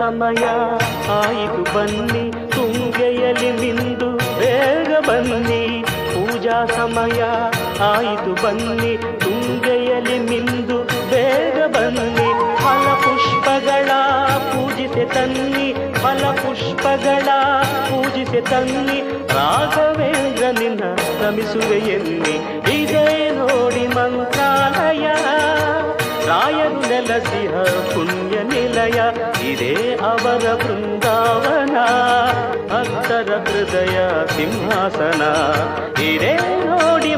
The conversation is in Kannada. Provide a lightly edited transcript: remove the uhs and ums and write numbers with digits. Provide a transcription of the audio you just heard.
ಸಮಯ ಆಯಿತು ಬನ್ನಿ, ತುಂಗೆಯಲ್ಲಿ ಮಿಂದು ಬೇಗ ಬನ್ನಿ. ಪೂಜಾ ಸಮಯ ಆಯಿತು ಬನ್ನಿ, ತುಂಗೆಯಲ್ಲಿ ಮಿಂದು ಬೇಗ ಬನ್ನಿ. ಫಲಪುಷ್ಪಗಳ ಪೂಜಿಸೆ ತನ್ನಿ, ಫಲಪುಷ್ಪಗಳ ಪೂಜಿಸೆ ತನ್ನಿ. ರಾಘವೇಂದ್ರ ನಿನ್ನ ರಮಿಸುವೆ ಎನ್ನಿ. ಇದೇ ನೋಡಿ ಮಂತ್ರಾಲಯ, ರಾಯರು ನೆಲಸಿಹ ಪುಣ್ಯ ನಿಲಯ. ಇದೇ ಅವರ ಬೃಂದಾವನ, ಭಕ್ತರ ಹೃದಯ ಸಿಂಹಾಸನ. ಇದೇ ನೋಡಿ